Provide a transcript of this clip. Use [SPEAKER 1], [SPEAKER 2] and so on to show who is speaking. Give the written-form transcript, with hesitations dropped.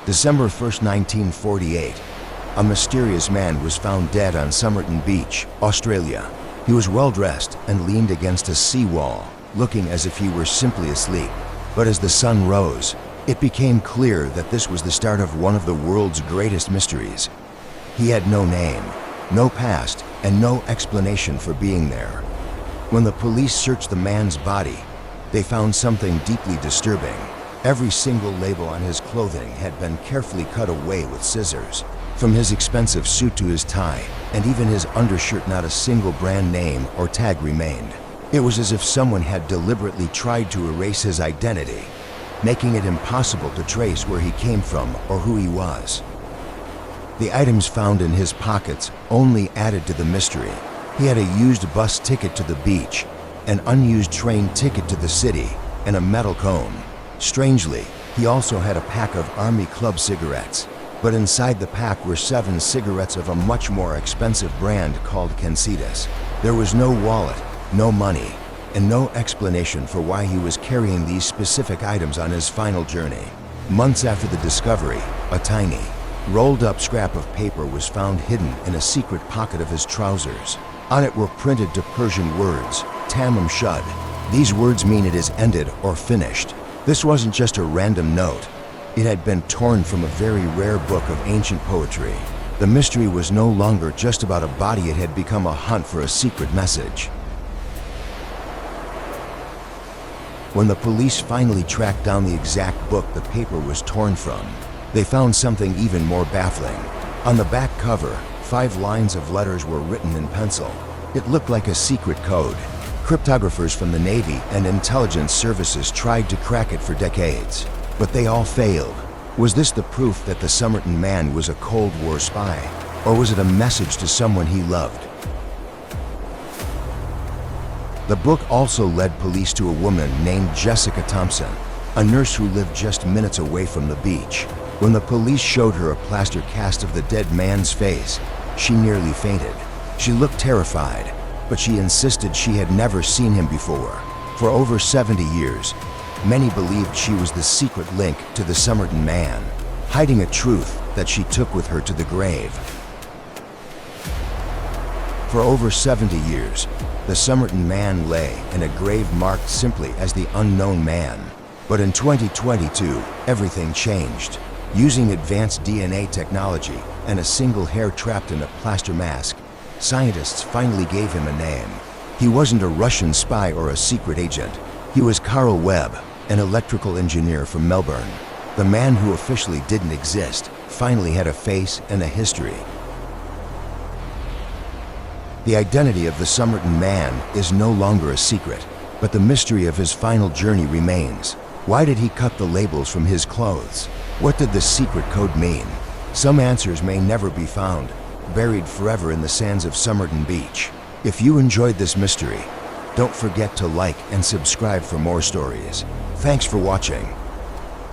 [SPEAKER 1] December 1st, 1948, a mysterious man was found dead on Somerton Beach, Australia. He was well-dressed and leaned against a seawall, looking as if he were simply asleep. But as the sun rose, it became clear that this was the start of one of the world's greatest mysteries. He had no name, no past, and no explanation for being there. When the police searched the man's body, they found something deeply disturbing. Every single label on his clothing had been carefully cut away with scissors. From his expensive suit to his tie, and even his undershirt, not a single brand name or tag remained. It was as if someone had deliberately tried to erase his identity, making it impossible to trace where he came from or who he was. The items found in his pockets only added to the mystery. He had a used bus ticket to the beach, an unused train ticket to the city, and a metal comb. Strangely, he also had a pack of Army Club cigarettes, but inside the pack were 7 cigarettes of a much more expensive brand called Cancetas. There was no wallet, no money, and no explanation for why he was carrying these specific items on his final journey. Months after the discovery, a tiny, rolled-up scrap of paper was found hidden in a secret pocket of his trousers. On it were printed to Persian words, Tamam Shud. These words mean it is ended or finished. This wasn't just a random note. It had been torn from a very rare book of ancient poetry. The mystery was no longer just about a body, it had become a hunt for a secret message. When the police finally tracked down the exact book the paper was torn from, they found something even more baffling. On the back cover, 5 lines of letters were written in pencil. It looked like a secret code. Cryptographers from the Navy and intelligence services tried to crack it for decades, but they all failed. Was this the proof that the Somerton Man was a Cold War spy, or was it a message to someone he loved? The book also led police to a woman named Jessica Thompson, a nurse who lived just minutes away from the beach. When the police showed her a plaster cast of the dead man's face, she nearly fainted. She looked terrified, but she insisted she had never seen him before. For over 70 years, many believed she was the secret link to the Somerton Man, hiding a truth that she took with her to the grave. For over 70 years, the Somerton Man lay in a grave marked simply as the Unknown Man. But in 2022, everything changed. Using advanced DNA technology and a single hair trapped in a plaster mask, scientists finally gave him a name. He wasn't a Russian spy or a secret agent. He was Carl Webb, an electrical engineer from Melbourne. The man who officially didn't exist finally had a face and a history. The identity of the Somerton Man is no longer a secret, but the mystery of his final journey remains. Why did he cut the labels from his clothes? What did the secret code mean? Some answers may never be found, buried forever in the sands of Somerton Beach. If you enjoyed this mystery, don't forget to like and subscribe for more stories. Thanks for watching.